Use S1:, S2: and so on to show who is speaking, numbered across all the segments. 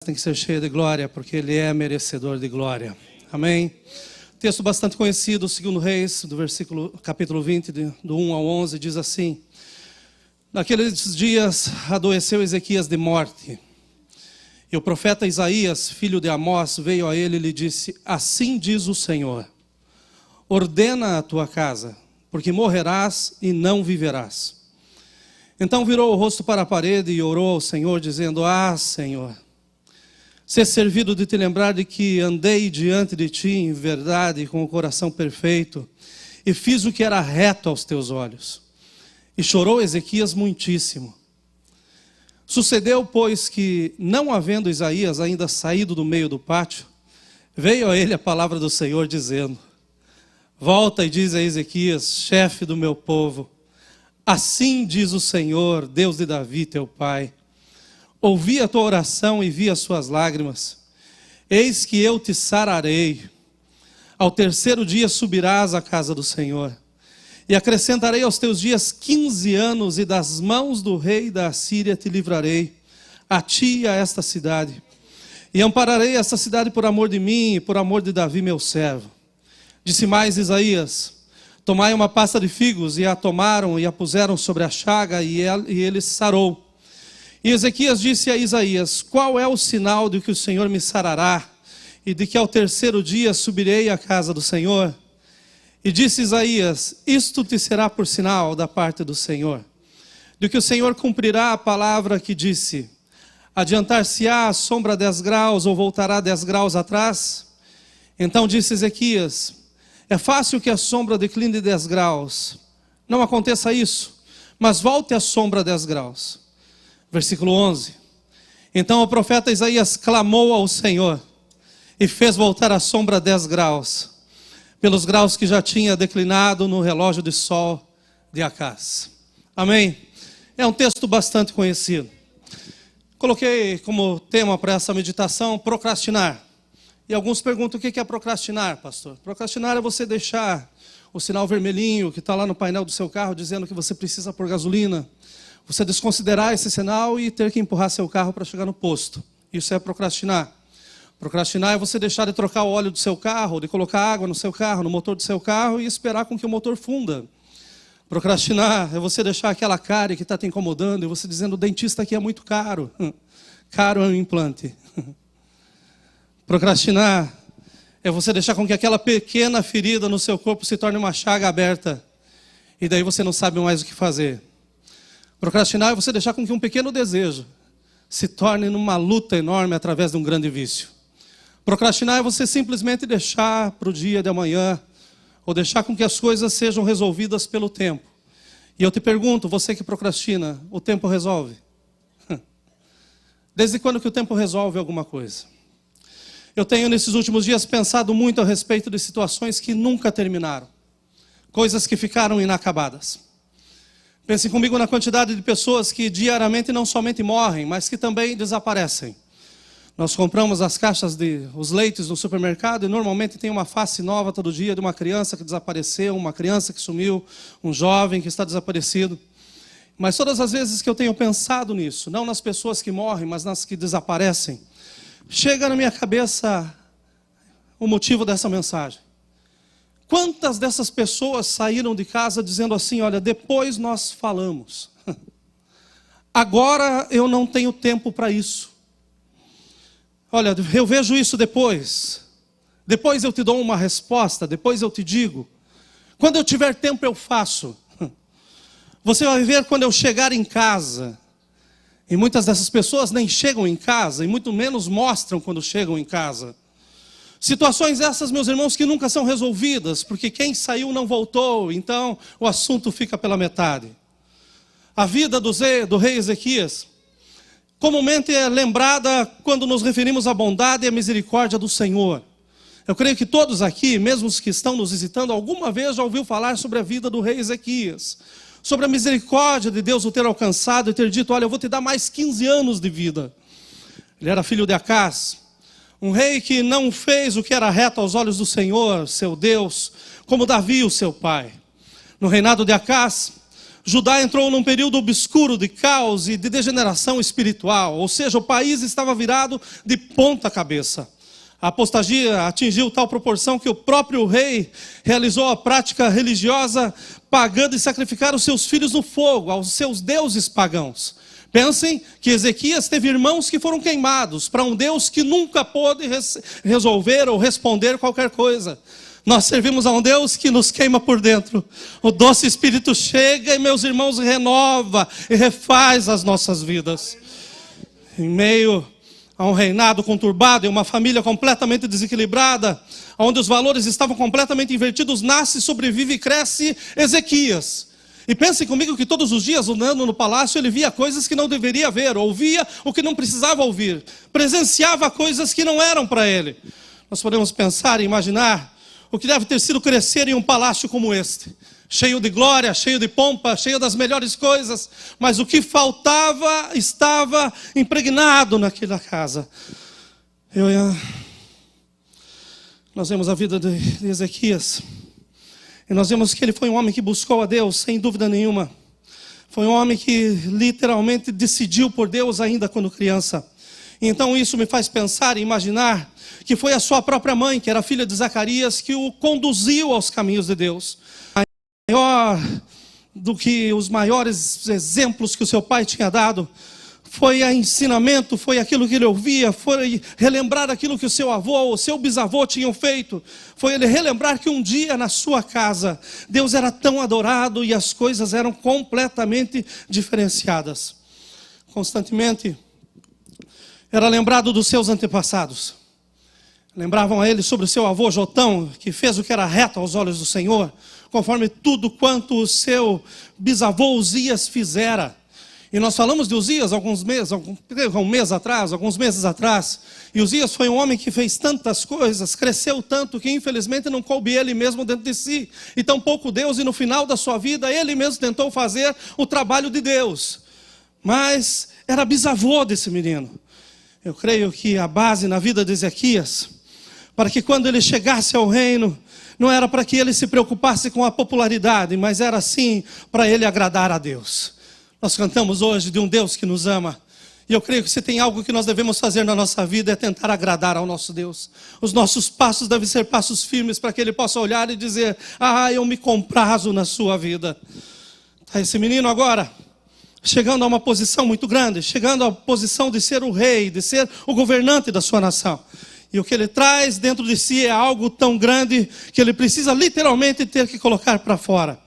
S1: Tem que ser cheio de glória, porque Ele é merecedor de glória. Amém? Texto bastante conhecido, 2 Reis, capítulo 20, do 1 ao 11, diz assim: Naqueles dias adoeceu Ezequias de morte, e o profeta Isaías, filho de Amós, veio a ele e lhe disse: Assim diz o Senhor, ordena a tua casa, porque morrerás e não viverás. Então virou o rosto para a parede e orou ao Senhor, dizendo: Ah, Senhor, ser servido de te lembrar de que andei diante de ti em verdade, com o coração perfeito, e fiz o que era reto aos teus olhos. E chorou Ezequias muitíssimo. Sucedeu, pois, que, não havendo Isaías ainda saído do meio do pátio, veio a ele a palavra do Senhor, dizendo: Volta e diz a Ezequias, chefe do meu povo, assim diz o Senhor, Deus de Davi, teu pai: Ouvi a tua oração e vi as suas lágrimas. Eis que eu te sararei. Ao terceiro dia subirás à casa do Senhor. E acrescentarei aos teus dias 15 anos, e das mãos do rei da Assíria te livrarei, a ti e a esta cidade. E ampararei esta cidade por amor de mim e por amor de Davi meu servo. Disse mais Isaías: Tomai uma pasta de figos. E a tomaram e a puseram sobre a chaga, e ele sarou. E Ezequias disse a Isaías: Qual é o sinal de que o Senhor me sarará, e de que ao terceiro dia subirei à casa do Senhor? E disse Isaías: Isto te será por sinal da parte do Senhor, de que o Senhor cumprirá a palavra que disse: Adiantar-se-á a sombra 10 graus, ou voltará 10 graus atrás? Então disse Ezequias: É fácil que a sombra decline 10 graus. Não aconteça isso, mas volte a sombra 10 graus. Versículo 11. Então o profeta Isaías clamou ao Senhor e fez voltar a sombra 10 graus, pelos graus que já tinha declinado no relógio de sol de Acaz. Amém? É um texto bastante conhecido. Coloquei como tema para essa meditação procrastinar. E alguns perguntam: o que é procrastinar, pastor? Procrastinar é você deixar o sinal vermelhinho que está lá no painel do seu carro dizendo que você precisa pôr gasolina. Você desconsiderar esse sinal e ter que empurrar seu carro para chegar no posto. Isso é procrastinar. Procrastinar é você deixar de trocar o óleo do seu carro, de colocar água no seu carro, no motor do seu carro, e esperar com que o motor funda. Procrastinar é você deixar aquela cárie que está te incomodando e você dizendo: o dentista aqui é muito caro. Caro é um implante. Procrastinar é você deixar com que aquela pequena ferida no seu corpo se torne uma chaga aberta, e daí você não sabe mais o que fazer. Procrastinar é você deixar com que um pequeno desejo se torne numa luta enorme através de um grande vício. Procrastinar é você simplesmente deixar para o dia de amanhã, ou deixar com que as coisas sejam resolvidas pelo tempo. E eu te pergunto, você que procrastina, o tempo resolve? Desde quando que o tempo resolve alguma coisa? Eu tenho nesses últimos dias pensado muito a respeito de situações que nunca terminaram. Coisas que ficaram inacabadas. Pensem comigo na quantidade de pessoas que diariamente não somente morrem, mas que também desaparecem. Nós compramos as caixas os leites no supermercado e normalmente tem uma face nova todo dia de uma criança que desapareceu, uma criança que sumiu, um jovem que está desaparecido. Mas todas as vezes que eu tenho pensado nisso, não nas pessoas que morrem, mas nas que desaparecem, chega na minha cabeça o motivo dessa mensagem. Quantas dessas pessoas saíram de casa dizendo assim: olha, depois nós falamos. Agora eu não tenho tempo para isso. Olha, eu vejo isso depois. Depois eu te dou uma resposta, depois eu te digo. Quando eu tiver tempo eu faço. Você vai ver quando eu chegar em casa. E muitas dessas pessoas nem chegam em casa, e muito menos mostram quando chegam em casa. Situações essas, meus irmãos, que nunca são resolvidas, porque quem saiu não voltou, então o assunto fica pela metade. A vida do rei Ezequias comumente é lembrada quando nos referimos à bondade e à misericórdia do Senhor. Eu creio que todos aqui, mesmo os que estão nos visitando, alguma vez já ouviu falar sobre a vida do rei Ezequias, sobre a misericórdia de Deus o ter alcançado e ter dito: olha, eu vou te dar mais 15 anos de vida. Ele era filho de Acaz. Um rei que não fez o que era reto aos olhos do Senhor, seu Deus, como Davi, o seu pai. No reinado de Acaz, Judá entrou num período obscuro de caos e de degeneração espiritual, ou seja, o país estava virado de ponta cabeça. A apostasia atingiu tal proporção que o próprio rei realizou a prática religiosa pagã de sacrificar os seus filhos no fogo, aos seus deuses pagãos. Pensem que Ezequias teve irmãos que foram queimados para um Deus que nunca pôde resolver ou responder qualquer coisa. Nós servimos a um Deus que nos queima por dentro. O doce Espírito chega e, meus irmãos, renova e refaz as nossas vidas. Em meio a um reinado conturbado e uma família completamente desequilibrada, onde os valores estavam completamente invertidos, nasce, sobrevive e cresce Ezequias. E pensem comigo que todos os dias, andando no palácio, ele via coisas que não deveria ver, ouvia o que não precisava ouvir, presenciava coisas que não eram para ele. Nós podemos pensar e imaginar o que deve ter sido crescer em um palácio como este, cheio de glória, cheio de pompa, cheio das melhores coisas, mas o que faltava estava impregnado naquela casa. Nós vemos a vida de Ezequias, e nós vemos que ele foi um homem que buscou a Deus, sem dúvida nenhuma. Foi um homem que literalmente decidiu por Deus ainda quando criança. Então isso me faz pensar e imaginar que foi a sua própria mãe, que era filha de Zacarias, que o conduziu aos caminhos de Deus. Maior do que os maiores exemplos que o seu pai tinha dado, foi o ensinamento, foi aquilo que ele ouvia, foi relembrar aquilo que o seu avô, o seu bisavô tinham feito. Foi ele relembrar que um dia na sua casa, Deus era tão adorado e as coisas eram completamente diferenciadas. Constantemente, era lembrado dos seus antepassados. Lembravam a ele sobre o seu avô Jotão, que fez o que era reto aos olhos do Senhor, conforme tudo quanto o seu bisavô Uzias fizera. E nós falamos de Uzias alguns meses atrás. E Uzias foi um homem que fez tantas coisas, cresceu tanto que infelizmente não coube ele mesmo dentro de si. E tampouco Deus, e no final da sua vida, ele mesmo tentou fazer o trabalho de Deus. Mas era bisavô desse menino. Eu creio que a base na vida de Ezequias, para que quando ele chegasse ao reino, não era para que ele se preocupasse com a popularidade, mas era sim para ele agradar a Deus. Nós cantamos hoje de um Deus que nos ama. E eu creio que se tem algo que nós devemos fazer na nossa vida é tentar agradar ao nosso Deus. Os nossos passos devem ser passos firmes para que Ele possa olhar e dizer: ah, eu me comprazo na sua vida. Tá, esse menino agora chegando a uma posição muito grande, chegando à posição de ser o rei, de ser o governante da sua nação. E o que ele traz dentro de si é algo tão grande que ele precisa literalmente ter que colocar para fora.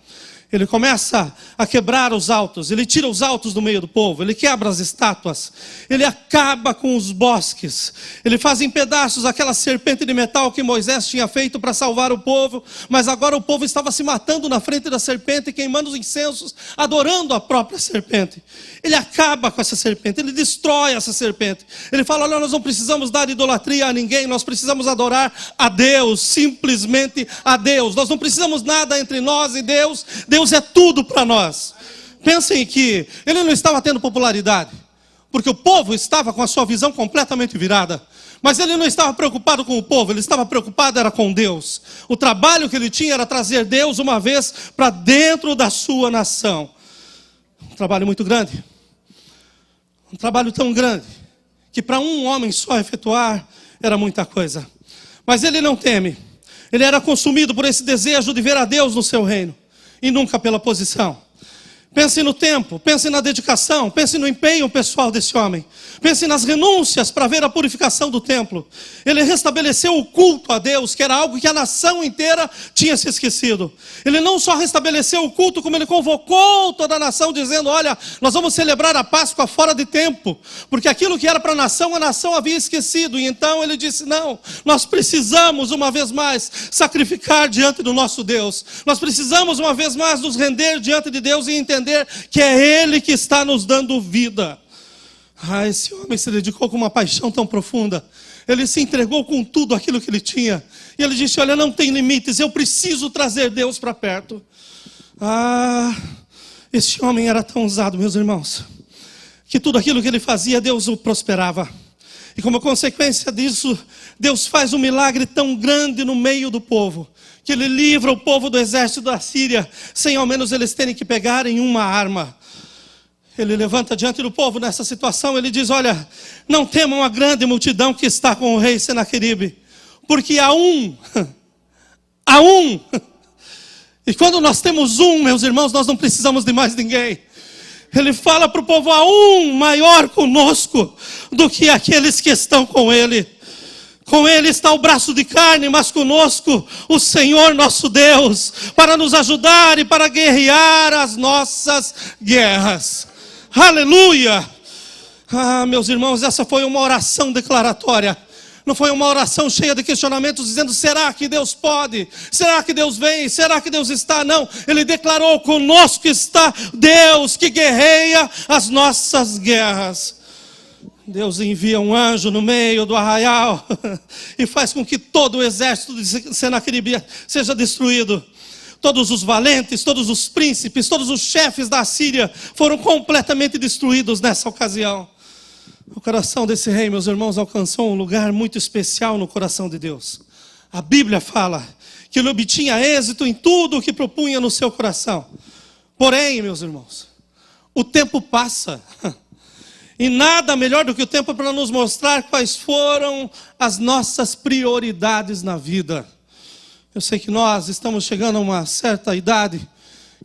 S1: Ele começa a quebrar os altos, ele tira os altos do meio do povo, ele quebra as estátuas, ele acaba com os bosques, ele faz em pedaços aquela serpente de metal que Moisés tinha feito para salvar o povo, mas agora o povo estava se matando na frente da serpente, queimando os incensos, adorando a própria serpente. Ele acaba com essa serpente, ele destrói essa serpente. Ele fala: olha, nós não precisamos dar idolatria a ninguém, nós precisamos adorar a Deus, simplesmente a Deus. Nós não precisamos nada entre nós e Deus, Deus é tudo para nós. Pensem que ele não estava tendo popularidade, porque o povo estava com a sua visão completamente virada. Mas ele não estava preocupado com o povo, ele estava preocupado era com Deus. O trabalho que ele tinha era trazer Deus uma vez para dentro da sua nação. Um trabalho muito grande. Um trabalho tão grande que para um homem só efetuar era muita coisa. Mas ele não teme. Ele era consumido por esse desejo de ver a Deus no seu reino e nunca pela posição. Pense no tempo, pense na dedicação, pense no empenho pessoal desse homem. Pense nas renúncias para ver a purificação do templo. Ele restabeleceu o culto a Deus, que era algo que a nação inteira tinha se esquecido. Ele não só restabeleceu o culto, como ele convocou toda a nação, dizendo: olha, nós vamos celebrar a Páscoa fora de tempo, porque aquilo que era para a nação havia esquecido. E então ele disse: não, nós precisamos uma vez mais sacrificar diante do nosso Deus. Nós precisamos uma vez mais nos render diante de Deus e entender que é Ele que está nos dando vida. Ah, esse homem se dedicou com uma paixão tão profunda. Ele se entregou com tudo aquilo que ele tinha. E ele disse: olha, não tem limites, eu preciso trazer Deus para perto. Ah, esse homem era tão usado, meus irmãos, que tudo aquilo que ele fazia, Deus o prosperava. E como consequência disso, Deus faz um milagre tão grande no meio do povo, que Ele livra o povo do exército da Síria, sem ao menos eles terem que pegar em uma arma. Ele levanta diante do povo nessa situação, ele diz: olha, não temam a grande multidão que está com o rei Senaqueribe, porque há um. E quando nós temos um, meus irmãos, nós não precisamos de mais ninguém. Ele fala para o povo: há um maior conosco do que aqueles que estão com ele. Com ele está o braço de carne, mas conosco o Senhor nosso Deus, para nos ajudar e para guerrear as nossas guerras. Aleluia! Ah, meus irmãos, essa foi uma oração declaratória. Não foi uma oração cheia de questionamentos, dizendo: será que Deus pode? Será que Deus vem? Será que Deus está? Não, ele declarou: conosco está Deus que guerreia as nossas guerras. Deus envia um anjo no meio do arraial e faz com que todo o exército de Senaqueribe seja destruído. Todos os valentes, todos os príncipes, todos os chefes da Síria foram completamente destruídos nessa ocasião. O coração desse rei, meus irmãos, alcançou um lugar muito especial no coração de Deus. A Bíblia fala que ele obtinha êxito em tudo o que propunha no seu coração. Porém, meus irmãos, o tempo passa. E nada melhor do que o tempo para nos mostrar quais foram as nossas prioridades na vida. Eu sei que nós estamos chegando a uma certa idade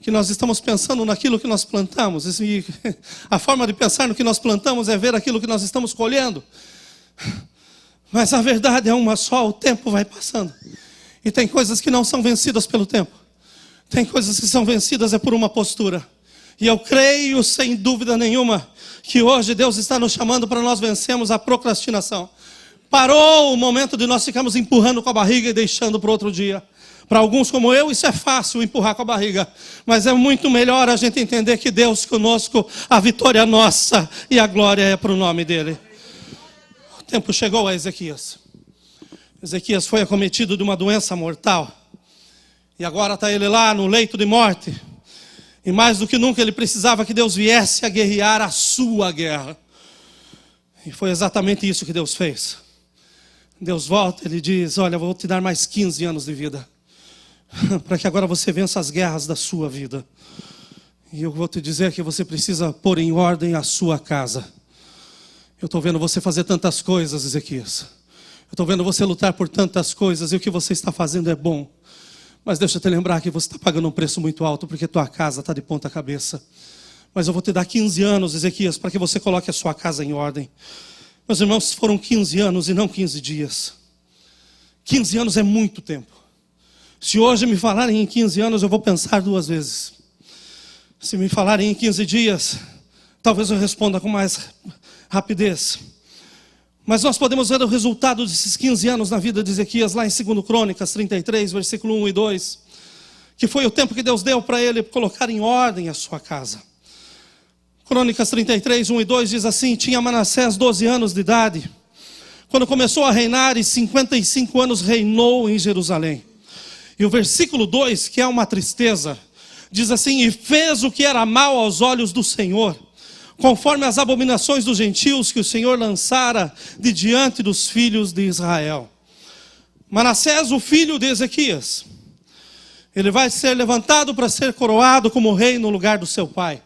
S1: que nós estamos pensando naquilo que nós plantamos. E a forma de pensar no que nós plantamos é ver aquilo que nós estamos colhendo. Mas a verdade é uma só: o tempo vai passando. E tem coisas que não são vencidas pelo tempo. Tem coisas que são vencidas por uma postura. E eu creio, sem dúvida nenhuma, que hoje Deus está nos chamando para nós vencermos a procrastinação. Parou o momento de nós ficarmos empurrando com a barriga e deixando para outro dia. Para alguns como eu, isso é fácil, empurrar com a barriga. Mas é muito melhor a gente entender que Deus conosco, a vitória é nossa e a glória é para o nome dEle. O tempo chegou a Ezequias. Ezequias foi acometido de uma doença mortal. E agora está ele lá no leito de morte. E mais do que nunca ele precisava que Deus viesse a guerrear a sua guerra. E foi exatamente isso que Deus fez. Deus volta, Ele diz: olha, eu vou te dar mais 15 anos de vida, para que agora você vença as guerras da sua vida. E eu vou te dizer que você precisa pôr em ordem a sua casa. Eu estou vendo você fazer tantas coisas, Ezequias. Eu estou vendo você lutar por tantas coisas, e o que você está fazendo é bom. Mas deixa eu te lembrar que você está pagando um preço muito alto, porque tua casa está de ponta cabeça. Mas eu vou te dar 15 anos, Ezequias, para que você coloque a sua casa em ordem. Meus irmãos, foram 15 anos e não 15 dias. 15 anos é muito tempo. Se hoje me falarem em 15 anos, eu vou pensar 2 vezes. Se me falarem em 15 dias, talvez eu responda com mais rapidez. Mas nós podemos ver o resultado desses 15 anos na vida de Ezequias, lá em 2 Crônicas 33, versículo 1 e 2. Que foi o tempo que Deus deu para ele colocar em ordem a sua casa. Crônicas 33, 1 e 2 diz assim: tinha Manassés 12 anos de idade, quando começou a reinar, e 55 anos reinou em Jerusalém. E o versículo 2, que é uma tristeza, diz assim: e fez o que era mal aos olhos do Senhor, conforme as abominações dos gentios que o Senhor lançara de diante dos filhos de Israel. Manassés, o filho de Ezequias, ele vai ser levantado para ser coroado como rei no lugar do seu pai.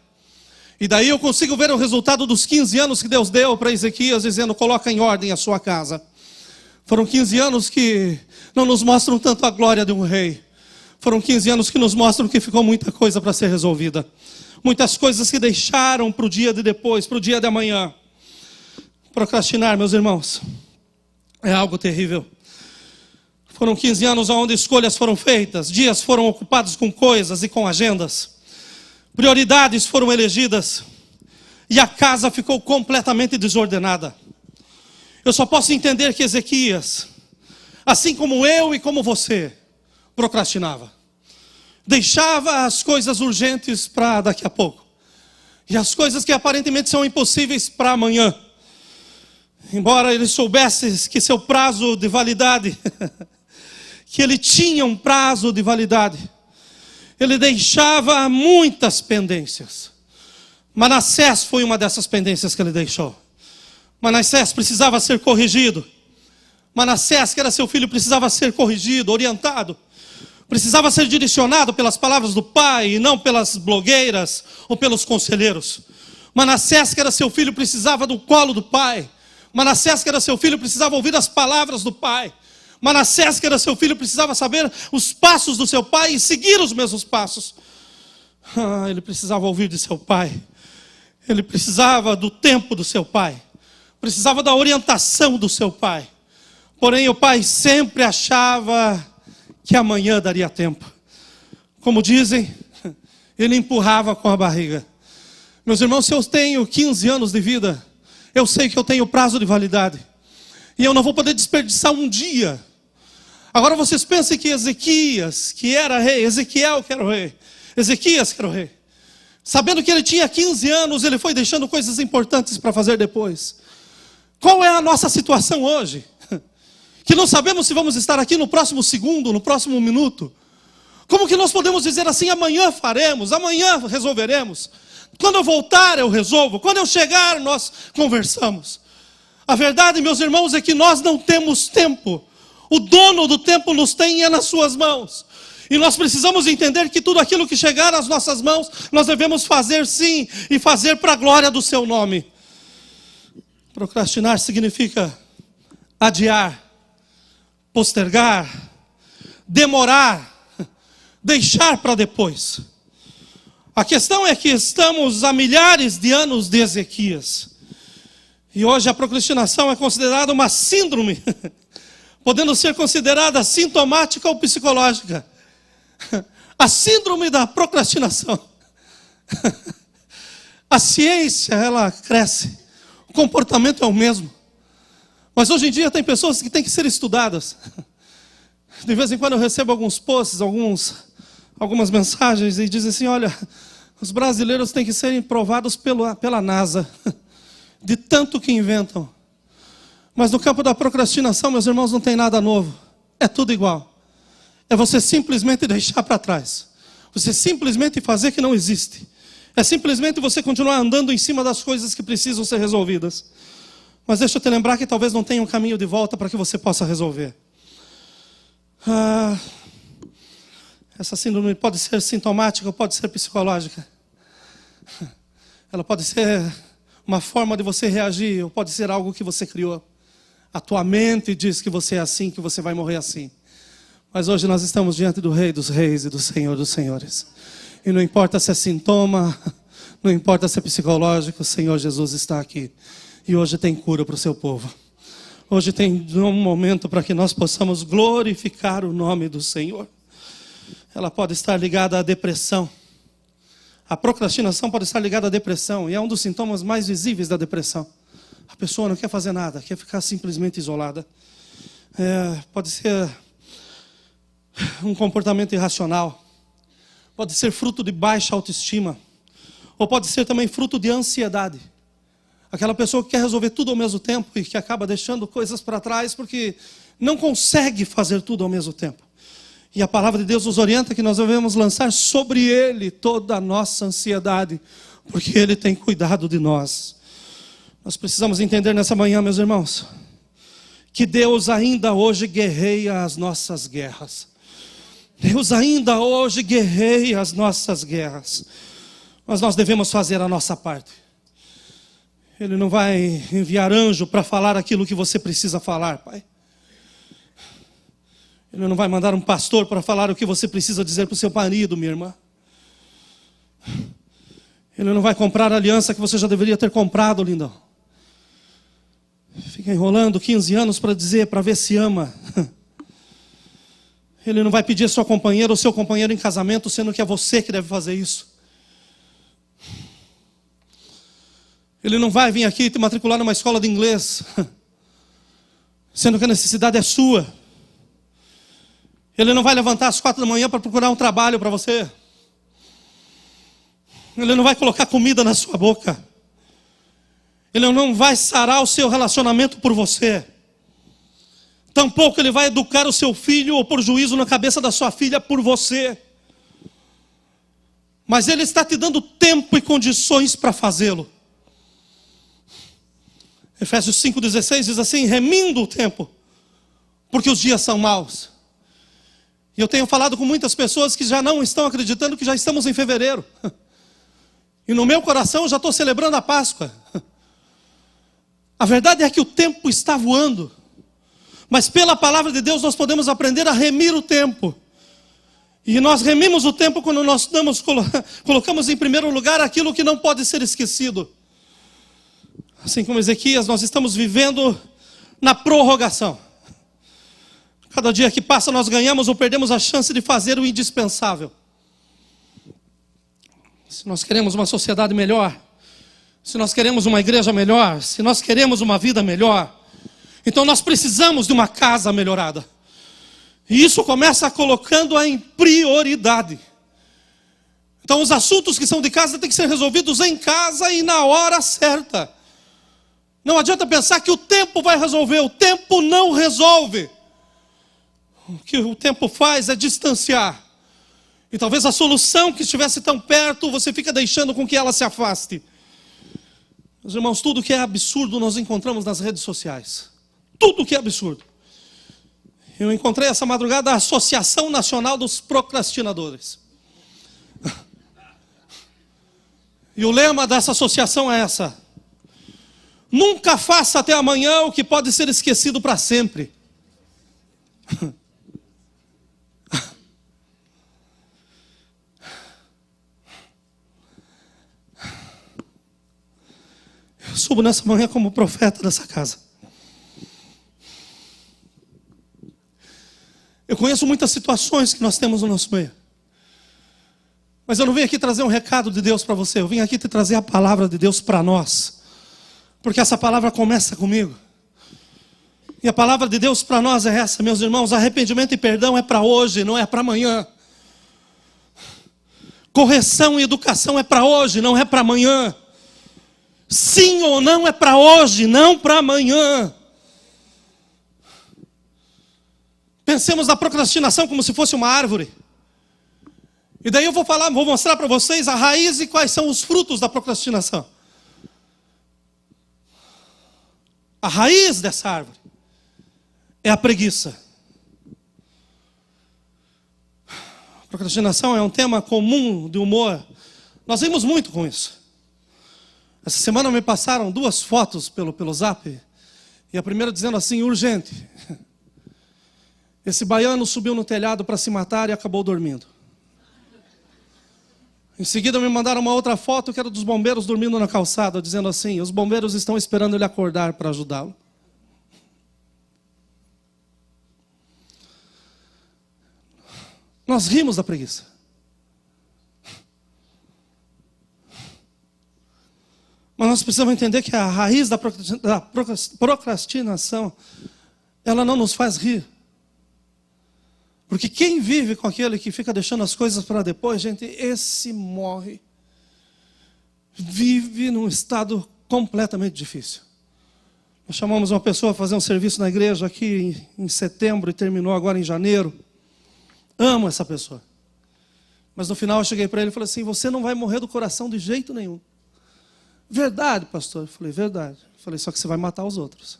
S1: E daí eu consigo ver o resultado dos 15 anos que Deus deu para Ezequias, dizendo: coloca em ordem a sua casa. Foram 15 anos que não nos mostram tanto a glória de um rei. Foram 15 anos que nos mostram que ficou muita coisa para ser resolvida. Muitas coisas que deixaram para o dia de depois, para o dia de amanhã. Procrastinar, meus irmãos, é algo terrível. Foram 15 anos onde escolhas foram feitas, dias foram ocupados com coisas e com agendas. Prioridades foram elegidas e a casa ficou completamente desordenada. Eu só posso entender que Ezequias, assim como eu e como você, procrastinava. Deixava as coisas urgentes para daqui a pouco. E as coisas que aparentemente são impossíveis para amanhã. Embora ele soubesse que seu prazo de validade, que ele tinha um prazo de validade, ele deixava muitas pendências. Manassés foi uma dessas pendências que ele deixou. Manassés precisava ser corrigido. Manassés, que era seu filho, precisava ser corrigido, orientado. Precisava ser direcionado pelas palavras do pai e não pelas blogueiras ou pelos conselheiros. Manassés, que era seu filho, precisava do colo do pai. Manassés, que era seu filho, precisava ouvir as palavras do pai. Manassés, que era seu filho, precisava saber os passos do seu pai e seguir os mesmos passos. Ele precisava ouvir de seu pai. Ele precisava do tempo do seu pai. Precisava da orientação do seu pai. Porém, o pai sempre achava que amanhã daria tempo. Como dizem, ele empurrava com a barriga. Meus irmãos, se eu tenho 15 anos de vida, eu sei que eu tenho prazo de validade. E eu não vou poder desperdiçar um dia. Agora vocês pensem que Ezequias, que era rei, Ezequiel que era o rei, Ezequias que era o rei. Sabendo que ele tinha 15 anos, ele foi deixando coisas importantes para fazer depois. Qual é a nossa situação hoje? Que não sabemos se vamos estar aqui no próximo segundo, no próximo minuto. Como que nós podemos dizer assim, amanhã faremos, amanhã resolveremos. Quando eu voltar eu resolvo, quando eu chegar nós conversamos. A verdade, meus irmãos, é que nós não temos tempo. O dono do tempo nos tem nas suas mãos. E nós precisamos entender que tudo aquilo que chegar às nossas mãos, nós devemos fazer sim, e fazer para a glória do seu nome. Procrastinar significa adiar, postergar, demorar, deixar para depois. A questão é que estamos há milhares de anos de Ezequias. E hoje a procrastinação é considerada uma síndrome, podendo ser considerada sintomática ou psicológica. A síndrome da procrastinação. A ciência, ela cresce. O comportamento é o mesmo. Mas hoje em dia tem pessoas que têm que ser estudadas. De vez em quando eu recebo alguns posts, algumas mensagens e dizem assim, olha, os brasileiros têm que serem provados pela NASA, de tanto que inventam. Mas no campo da procrastinação, meus irmãos, não tem nada novo. É tudo igual. É você simplesmente deixar para trás. Você simplesmente fazer que não existe. É simplesmente você continuar andando em cima das coisas que precisam ser resolvidas. Mas deixa eu te lembrar que talvez não tenha um caminho de volta para que você possa resolver. Essa síndrome pode ser sintomática ou pode ser psicológica. Ela pode ser uma forma de você reagir ou pode ser algo que você criou. A tua mente diz que você é assim, que você vai morrer assim. Mas hoje nós estamos diante do Rei dos Reis e do Senhor dos Senhores. E não importa se é sintoma, não importa se é psicológico, o Senhor Jesus está aqui. E hoje tem cura para o seu povo. Hoje tem um momento para que nós possamos glorificar o nome do Senhor. Ela pode estar ligada à depressão. A procrastinação pode estar ligada à depressão. E é um dos sintomas mais visíveis da depressão. A pessoa não quer fazer nada, quer ficar simplesmente isolada. Pode ser um comportamento irracional. Pode ser fruto de baixa autoestima. Ou pode ser também fruto de ansiedade. Aquela pessoa que quer resolver tudo ao mesmo tempo e que acaba deixando coisas para trás porque não consegue fazer tudo ao mesmo tempo. E a palavra de Deus nos orienta que nós devemos lançar sobre Ele toda a nossa ansiedade, porque Ele tem cuidado de nós. Nós precisamos entender nessa manhã, meus irmãos, que Deus ainda hoje guerreia as nossas guerras. Deus ainda hoje guerreia as nossas guerras. Mas nós devemos fazer a nossa parte. Ele não vai enviar anjo para falar aquilo que você precisa falar, pai. Ele não vai mandar um pastor para falar o que você precisa dizer para o seu marido, minha irmã. Ele não vai comprar a aliança que você já deveria ter comprado, lindão. Fica enrolando 15 anos para dizer, para ver se ama. Ele não vai pedir a sua companheira ou seu companheiro em casamento, sendo que é você que deve fazer isso. Ele não vai vir aqui te matricular numa escola de inglês, sendo que a necessidade é sua. Ele não vai levantar às 4 da manhã para procurar um trabalho para você. Ele não vai colocar comida na sua boca. Ele não vai sarar o seu relacionamento por você. Tampouco ele vai educar o seu filho ou pôr juízo na cabeça da sua filha por você. Mas ele está te dando tempo e condições para fazê-lo. Efésios 5,16 diz assim: remindo o tempo, porque os dias são maus. E eu tenho falado com muitas pessoas que já não estão acreditando que já estamos em fevereiro. E no meu coração eu já estou celebrando a Páscoa. A verdade é que o tempo está voando. Mas pela palavra de Deus nós podemos aprender a remir o tempo. E nós remimos o tempo quando nós colocamos em primeiro lugar aquilo que não pode ser esquecido. Assim como Ezequias, nós estamos vivendo na prorrogação. Cada dia que passa nós ganhamos ou perdemos a chance de fazer o indispensável. Se nós queremos uma sociedade melhor, se nós queremos uma igreja melhor, se nós queremos uma vida melhor, então nós precisamos de uma casa melhorada. E isso começa colocando-a em prioridade. Então os assuntos que são de casa têm que ser resolvidos em casa e na hora certa. Não adianta pensar que o tempo vai resolver, o tempo não resolve. O que o tempo faz é distanciar. E talvez a solução que estivesse tão perto, você fica deixando com que ela se afaste. Meus irmãos, tudo que é absurdo nós encontramos nas redes sociais. Tudo que é absurdo. Eu encontrei essa madrugada a Associação Nacional dos Procrastinadores. E o lema dessa associação é essa: nunca faça até amanhã o que pode ser esquecido para sempre. Eu subo nessa manhã como profeta dessa casa. Eu conheço muitas situações que nós temos no nosso meio. Mas eu não vim aqui trazer um recado de Deus para você. Eu vim aqui te trazer a palavra de Deus para nós. Porque essa palavra começa comigo. E a palavra de Deus para nós é essa, meus irmãos: arrependimento e perdão é para hoje, não é para amanhã. Correção e educação é para hoje, não é para amanhã. Sim ou não é para hoje, não para amanhã. Pensemos na procrastinação como se fosse uma árvore. E daí eu vou mostrar para vocês a raiz e quais são os frutos da procrastinação. A raiz dessa árvore é a preguiça. A procrastinação é um tema comum de humor. Nós vimos muito com isso. Essa semana me passaram 2 fotos pelo Zap. E a primeira dizendo assim: urgente. Esse baiano subiu no telhado para se matar e acabou dormindo. Em seguida me mandaram uma outra foto que era dos bombeiros dormindo na calçada, dizendo assim: os bombeiros estão esperando ele acordar para ajudá-lo. Nós rimos da preguiça. Mas nós precisamos entender que a raiz da procrastinação, ela não nos faz rir. Porque quem vive com aquele que fica deixando as coisas para depois, gente, esse morre. Vive num estado completamente difícil. Nós chamamos uma pessoa a fazer um serviço na igreja aqui em setembro e terminou agora em janeiro. Amo essa pessoa. Mas no final eu cheguei para ele e falei assim: você não vai morrer do coração de jeito nenhum. Verdade, pastor? Eu falei: verdade. Eu falei: só que você vai matar os outros.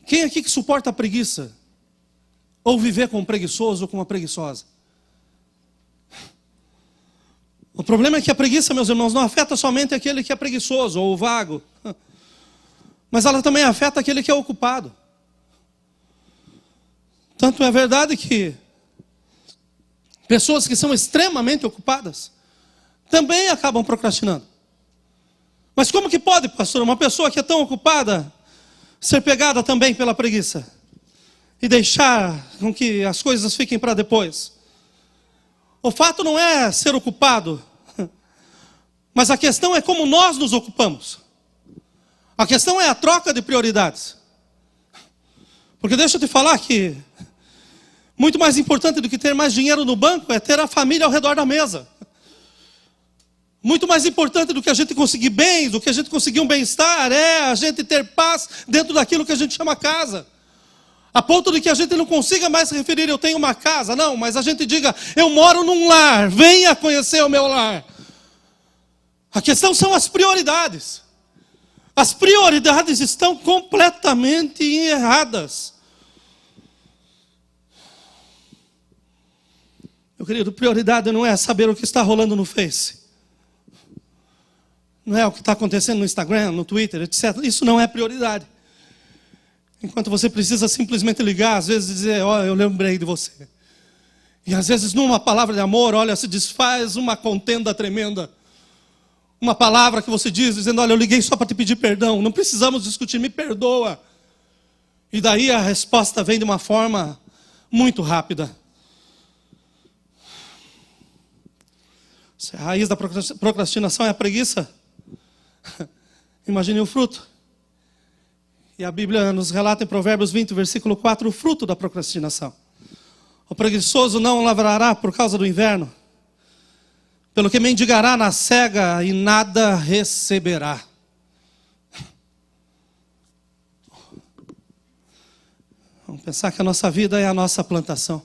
S1: Quem aqui que suporta a preguiça? Ou viver com um preguiçoso ou com uma preguiçosa? O problema é que a preguiça, meus irmãos, não afeta somente aquele que é preguiçoso ou vago. Mas ela também afeta aquele que é ocupado. Tanto é verdade que pessoas que são extremamente ocupadas também acabam procrastinando. Mas como que pode, pastor, uma pessoa que é tão ocupada ser pegada também pela preguiça e deixar com que as coisas fiquem para depois? O fato não é ser ocupado, mas a questão é como nós nos ocupamos. A questão é a troca de prioridades. Porque deixa eu te falar que muito mais importante do que ter mais dinheiro no banco é ter a família ao redor da mesa. Muito mais importante do que a gente conseguir bens, do que a gente conseguir um bem-estar, é a gente ter paz dentro daquilo que a gente chama casa. A ponto de que a gente não consiga mais se referir: eu tenho uma casa. Não, mas a gente diga: eu moro num lar, venha conhecer o meu lar. A questão são as prioridades. As prioridades estão completamente erradas. Meu querido, prioridade não é saber o que está rolando no Face. Não é o que está acontecendo no Instagram, no Twitter, etc. Isso não é prioridade. Enquanto você precisa simplesmente ligar, às vezes dizer, ó, eu lembrei de você. E às vezes numa palavra de amor, olha, se desfaz uma contenda tremenda. Uma palavra que você diz, dizendo, olha, eu liguei só para te pedir perdão. Não precisamos discutir, me perdoa. E daí a resposta vem de uma forma muito rápida. Se a raiz da procrastinação é a preguiça, imagine o fruto. E a Bíblia nos relata em Provérbios 20, versículo 4, o fruto da procrastinação. O preguiçoso não lavrará por causa do inverno, pelo que mendigará na cega e nada receberá. Vamos pensar que a nossa vida é a nossa plantação.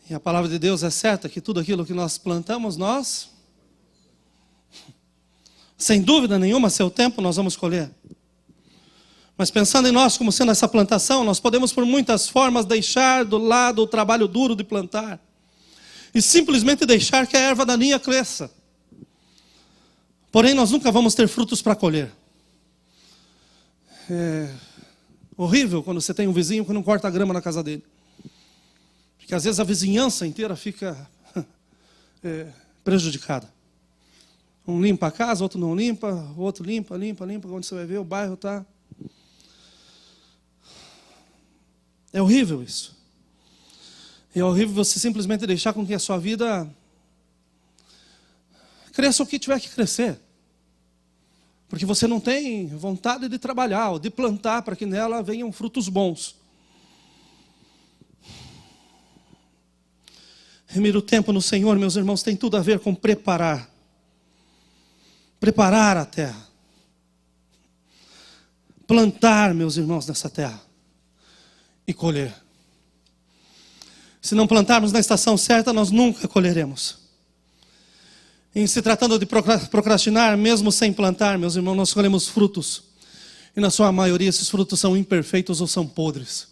S1: E a palavra de Deus é certa, que tudo aquilo que nós plantamos, nós, sem dúvida nenhuma, a seu tempo nós vamos colher. Mas pensando em nós como sendo essa plantação, nós podemos por muitas formas deixar do lado o trabalho duro de plantar. E simplesmente deixar que a erva daninha cresça. Porém, nós nunca vamos ter frutos para colher. É horrível quando você tem um vizinho que não corta a grama na casa dele. Porque às vezes a vizinhança inteira fica prejudicada. Um limpa a casa, outro não limpa, o outro limpa. Quando você vai ver, o bairro está... É horrível isso. É horrível você simplesmente deixar com que a sua vida cresça o que tiver que crescer. Porque você não tem vontade de trabalhar ou de plantar para que nela venham frutos bons. Remir o tempo no Senhor, meus irmãos, tem tudo a ver com preparar. Preparar a terra. Plantar, meus irmãos, nessa terra. E colher. Se não plantarmos na estação certa, nós nunca colheremos. Em se tratando de procrastinar, mesmo sem plantar, meus irmãos, nós colhemos frutos. E na sua maioria, esses frutos são imperfeitos ou são podres.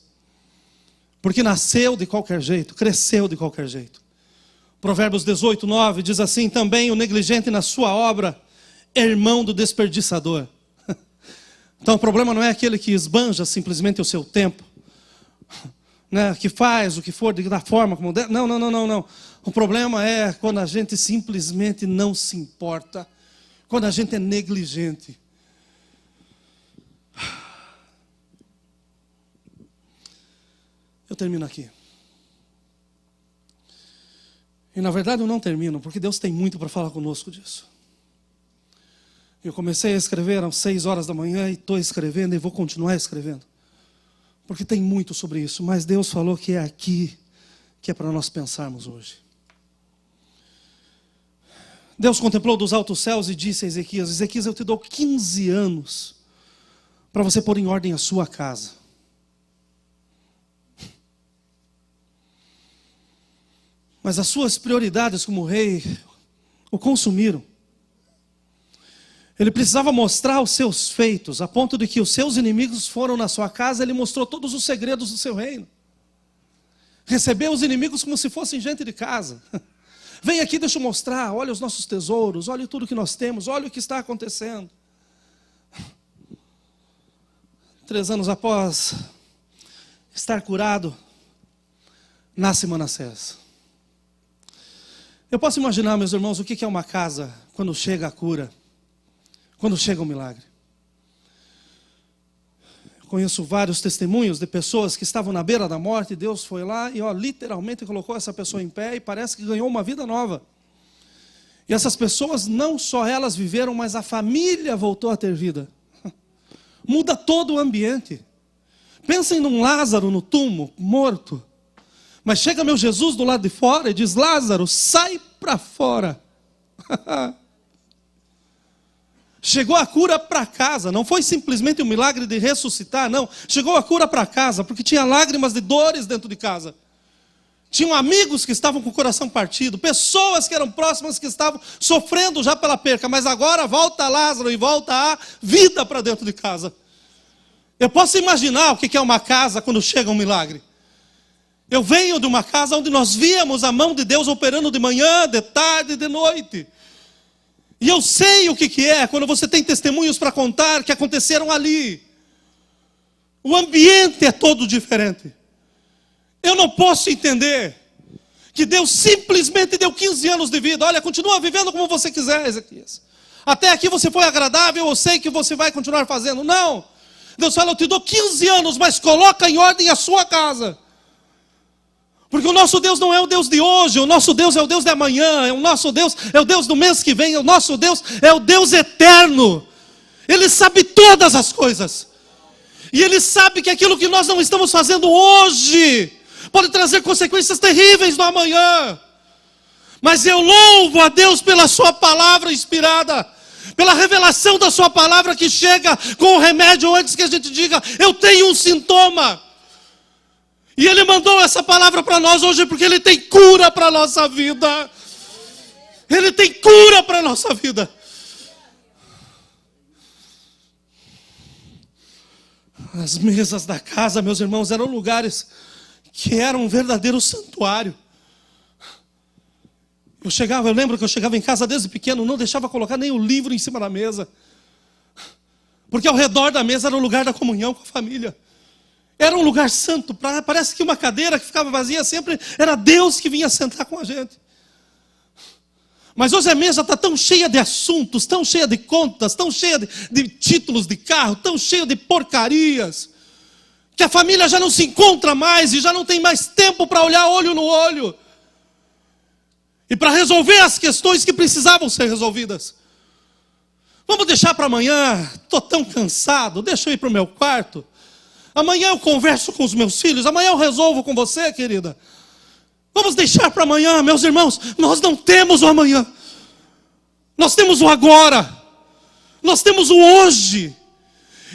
S1: Porque nasceu de qualquer jeito, cresceu de qualquer jeito. Provérbios 18, 9 diz assim, também o negligente na sua obra é irmão do desperdiçador. Então o problema não é aquele que esbanja simplesmente o seu tempo, né, que faz o que for da forma como der. Não. O problema é quando a gente simplesmente não se importa, quando a gente é negligente. Eu termino aqui. E na verdade eu não termino, porque Deus tem muito para falar conosco disso. Eu comecei a escrever às 6 horas da manhã e estou escrevendo e vou continuar escrevendo. Porque tem muito sobre isso, mas Deus falou que é aqui que é para nós pensarmos hoje. Deus contemplou dos altos céus e disse a Ezequias, Ezequias, eu te dou 15 anos para você pôr em ordem a sua casa. Mas as suas prioridades como rei o consumiram. Ele precisava mostrar os seus feitos, a ponto de que os seus inimigos foram na sua casa, ele mostrou todos os segredos do seu reino. Recebeu os inimigos como se fossem gente de casa. Vem aqui, deixa eu mostrar, olha os nossos tesouros, olha tudo que nós temos, olha o que está acontecendo. 3 anos após estar curado, nasce Manassés. Eu posso imaginar, meus irmãos, o que é uma casa quando chega a cura, quando chega o milagre. Eu conheço vários testemunhos de pessoas que estavam na beira da morte, e Deus foi lá e literalmente colocou essa pessoa em pé e parece que ganhou uma vida nova. E essas pessoas, não só elas viveram, mas a família voltou a ter vida. Muda todo o ambiente. Pensem num Lázaro no túmulo, morto. Mas chega meu Jesus do lado de fora e diz, Lázaro, sai para fora. Chegou a cura para casa, não foi simplesmente um milagre de ressuscitar, não. Chegou a cura para casa, porque tinha lágrimas de dores dentro de casa. Tinham amigos que estavam com o coração partido, pessoas que eram próximas que estavam sofrendo já pela perca, mas agora volta Lázaro e volta a vida para dentro de casa. Eu posso imaginar o que é uma casa quando chega um milagre. Eu venho de uma casa onde nós víamos a mão de Deus operando de manhã, de tarde e de noite. E eu sei o que é quando você tem testemunhos para contar que aconteceram ali. O ambiente é todo diferente. Eu não posso entender que Deus simplesmente deu 15 anos de vida. Olha, continua vivendo como você quiser, Ezequias. Até aqui você foi agradável, eu sei que você vai continuar fazendo. Não. Deus fala, eu te dou 15 anos, mas coloca em ordem a sua casa. Porque o nosso Deus não é o Deus de hoje, o nosso Deus é o Deus de amanhã, o nosso Deus é o Deus do mês que vem, o nosso Deus é o Deus eterno. Ele sabe todas as coisas. E Ele sabe que aquilo que nós não estamos fazendo hoje pode trazer consequências terríveis no amanhã. Mas eu louvo a Deus pela sua palavra inspirada, pela revelação da sua palavra que chega com o remédio antes que a gente diga, eu tenho um sintoma. E Ele mandou essa palavra para nós hoje porque Ele tem cura para a nossa vida. Ele tem cura para a nossa vida. As mesas da casa, meus irmãos, eram lugares que eram um verdadeiro santuário. Eu lembro que eu chegava em casa desde pequeno, não deixava colocar nem o livro em cima da mesa. Porque ao redor da mesa era o lugar da comunhão com a família. Era um lugar santo, parece que uma cadeira que ficava vazia sempre era Deus que vinha sentar com a gente. Mas hoje a mesa está tão cheia de assuntos, tão cheia de contas, tão cheia de títulos de carro, tão cheia de porcarias, que a família já não se encontra mais e já não tem mais tempo para olhar olho no olho. E para resolver as questões que precisavam ser resolvidas. Vamos deixar para amanhã, estou tão cansado, deixa eu ir para o meu quarto. Amanhã eu converso com os meus filhos, amanhã eu resolvo com você, querida. Vamos deixar para amanhã, meus irmãos, nós não temos o amanhã. Nós temos o agora. Nós temos o hoje.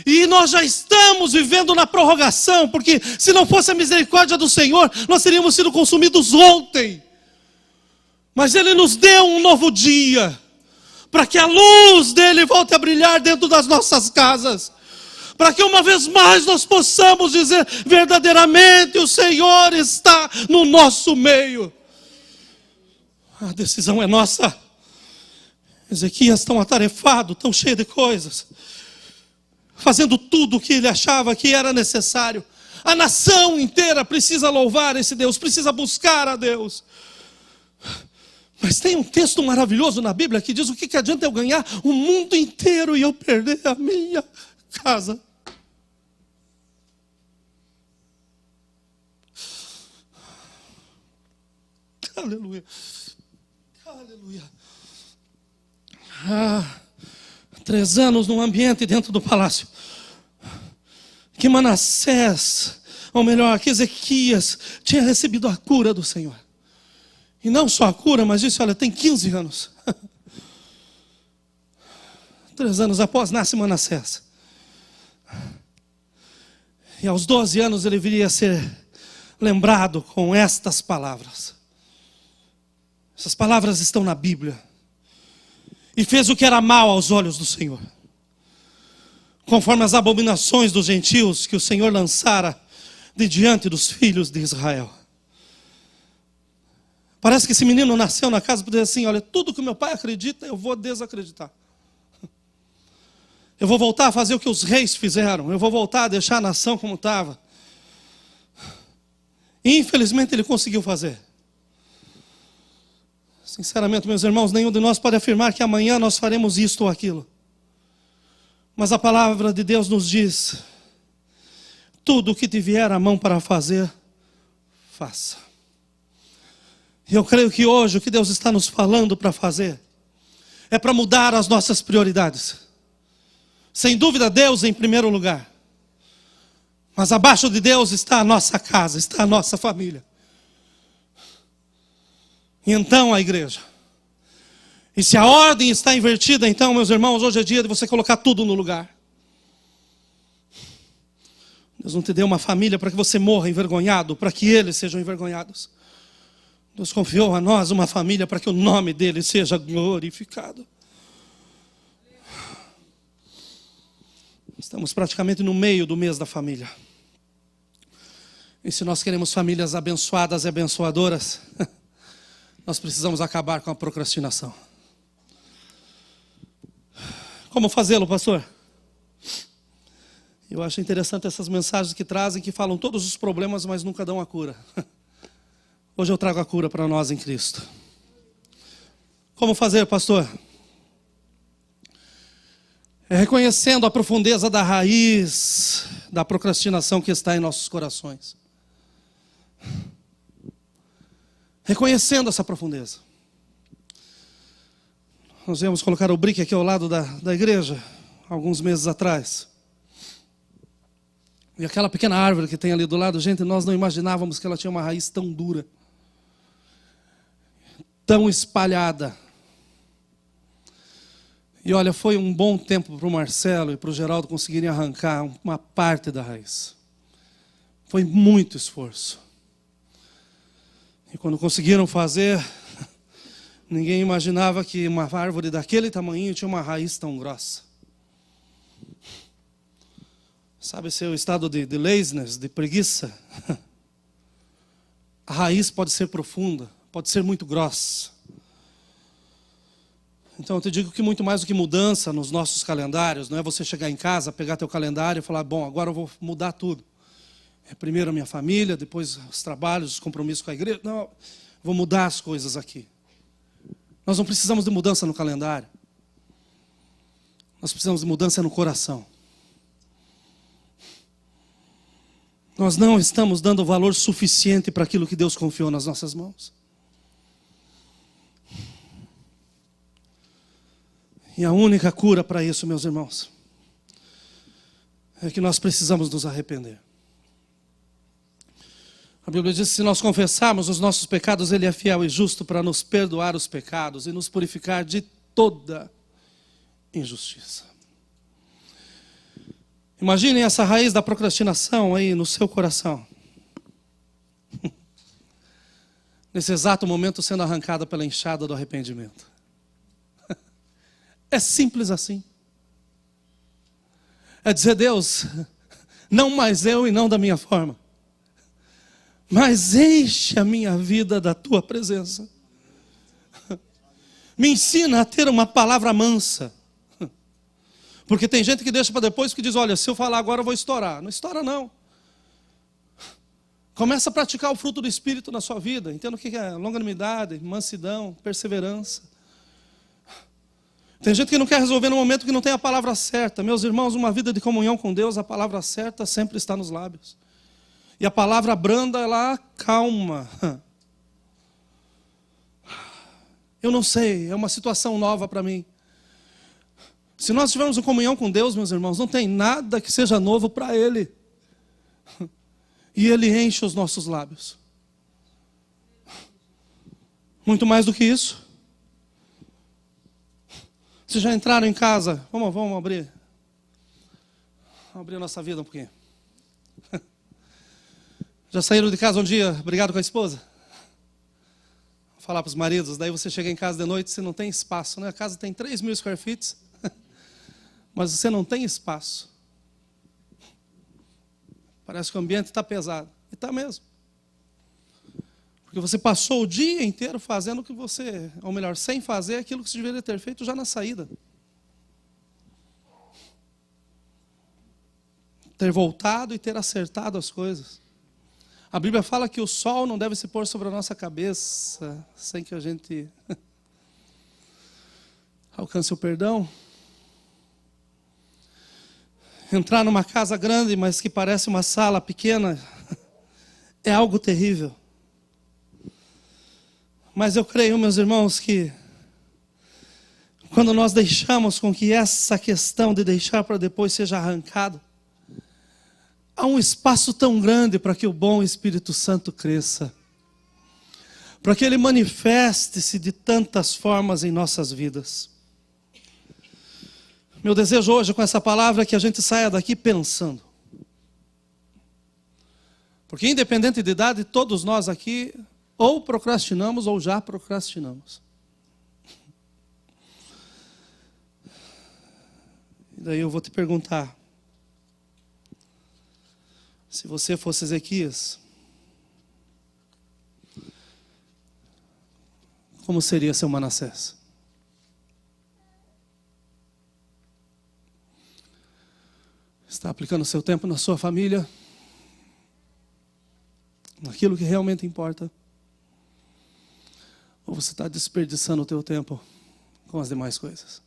S1: E nós já estamos vivendo na prorrogação, porque se não fosse a misericórdia do Senhor, nós teríamos sido consumidos ontem. Mas Ele nos deu um novo dia, para que a luz dEle volte a brilhar dentro das nossas casas. Para que uma vez mais nós possamos dizer, verdadeiramente o Senhor está no nosso meio. A decisão é nossa. Ezequias tão atarefado, tão cheio de coisas, fazendo tudo o que ele achava que era necessário. A nação inteira precisa louvar esse Deus, precisa buscar a Deus. Mas tem um texto maravilhoso na Bíblia que diz, o que adianta eu ganhar o mundo inteiro e eu perder a minha casa? Aleluia. Aleluia. 3 anos num ambiente dentro do palácio. Que Manassés, ou melhor, que Ezequias tinha recebido a cura do Senhor. E não só a cura, mas disse, olha, tem 15 anos. 3 anos após nasce Manassés. E aos 12 anos ele viria a ser lembrado com estas palavras. Essas palavras estão na Bíblia. E fez o que era mal aos olhos do Senhor, conforme as abominações dos gentios que o Senhor lançara de diante dos filhos de Israel. Parece que esse menino nasceu na casa para dizer assim, olha, tudo que meu pai acredita, eu vou desacreditar. Eu vou voltar a fazer o que os reis fizeram. Eu vou voltar a deixar a nação como estava. E infelizmente ele conseguiu fazer. Sinceramente, meus irmãos, nenhum de nós pode afirmar que amanhã nós faremos isto ou aquilo. Mas a palavra de Deus nos diz, tudo o que te vier à mão para fazer, faça. E eu creio que hoje o que Deus está nos falando para fazer, é para mudar as nossas prioridades. Sem dúvida, Deus em primeiro lugar. Mas abaixo de Deus está a nossa casa, está a nossa família. E então a igreja. E se a ordem está invertida, então, meus irmãos, hoje é dia de você colocar tudo no lugar. Deus não te deu uma família para que você morra envergonhado, para que eles sejam envergonhados. Deus confiou a nós uma família para que o nome dele seja glorificado. Estamos praticamente no meio do mês da família. E se nós queremos famílias abençoadas e abençoadoras, nós precisamos acabar com a procrastinação. Como fazê-lo, pastor? Eu acho interessante essas mensagens que trazem, que falam todos os problemas, mas nunca dão a cura. Hoje eu trago a cura para nós em Cristo. Como fazer, pastor? É reconhecendo a profundeza da raiz da procrastinação que está em nossos corações. Reconhecendo essa profundeza. Nós viemos colocar o brick aqui ao lado da igreja, alguns meses atrás. E aquela pequena árvore que tem ali do lado, gente, nós não imaginávamos que ela tinha uma raiz tão dura, tão espalhada. E olha, foi um bom tempo para o Marcelo e para o Geraldo conseguirem arrancar uma parte da raiz. Foi muito esforço. E quando conseguiram fazer, ninguém imaginava que uma árvore daquele tamanho tinha uma raiz tão grossa. Sabe seu estado de laziness, de preguiça? A raiz pode ser profunda, pode ser muito grossa. Então eu te digo que muito mais do que mudança nos nossos calendários, não é você chegar em casa, pegar teu calendário e falar, bom, agora eu vou mudar tudo. É primeiro a minha família, depois os trabalhos, os compromissos com a igreja. Não, vou mudar as coisas aqui. Nós não precisamos de mudança no calendário. Nós precisamos de mudança no coração. Nós não estamos dando valor suficiente para aquilo que Deus confiou nas nossas mãos. E a única cura para isso, meus irmãos, é que nós precisamos nos arrepender. A Bíblia diz que se nós confessarmos os nossos pecados, Ele é fiel e justo para nos perdoar os pecados e nos purificar de toda injustiça. Imaginem essa raiz da procrastinação aí no seu coração. Nesse exato momento sendo arrancada pela enxada do arrependimento. É simples assim. É dizer, Deus, não mais eu e não da minha forma, mas enche a minha vida da Tua presença. Me ensina a ter uma palavra mansa. Porque tem gente que deixa para depois que diz, olha, se eu falar agora eu vou estourar. Não estoura não. Começa a praticar o fruto do Espírito na sua vida. Entenda o que é longanimidade, mansidão, perseverança. Tem gente que não quer resolver no momento que não tem a palavra certa. Meus irmãos, uma vida de comunhão com Deus, a palavra certa sempre está nos lábios. E a palavra branda, ela acalma. Eu não sei, é uma situação nova para mim. Se nós estivermos em comunhão com Deus, meus irmãos, não tem nada que seja novo para Ele. E Ele enche os nossos lábios. Muito mais do que isso. Vocês já entraram em casa? Vamos abrir. Vamos abrir a nossa vida um pouquinho. Já saíram de casa um dia brigado com a esposa? Vou falar para os maridos, daí você chega em casa de noite, você não tem espaço, né? A casa tem 3.000 square feet, mas você não tem espaço. Parece que o ambiente está pesado. E está mesmo. Porque você passou o dia inteiro fazendo o que você, ou melhor, sem fazer aquilo que você deveria ter feito já na saída. Ter voltado e ter acertado as coisas. A Bíblia fala que o sol não deve se pôr sobre a nossa cabeça sem que a gente alcance o perdão. Entrar numa casa grande, mas que parece uma sala pequena, é algo terrível. Mas eu creio, meus irmãos, que quando nós deixamos com que essa questão de deixar para depois seja arrancada, há um espaço tão grande para que o bom Espírito Santo cresça, para que Ele manifeste-se de tantas formas em nossas vidas. Meu desejo hoje com essa palavra é que a gente saia daqui pensando. Porque independente de idade, todos nós aqui Ou procrastinamos ou já procrastinamos. E daí eu vou te perguntar, se você fosse Ezequias, como seria seu Manassés? Está aplicando seu tempo na sua família? Naquilo que realmente importa? Ou você está desperdiçando o teu tempo com as demais coisas?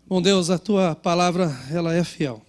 S1: Bom Deus, a tua palavra, ela é fiel.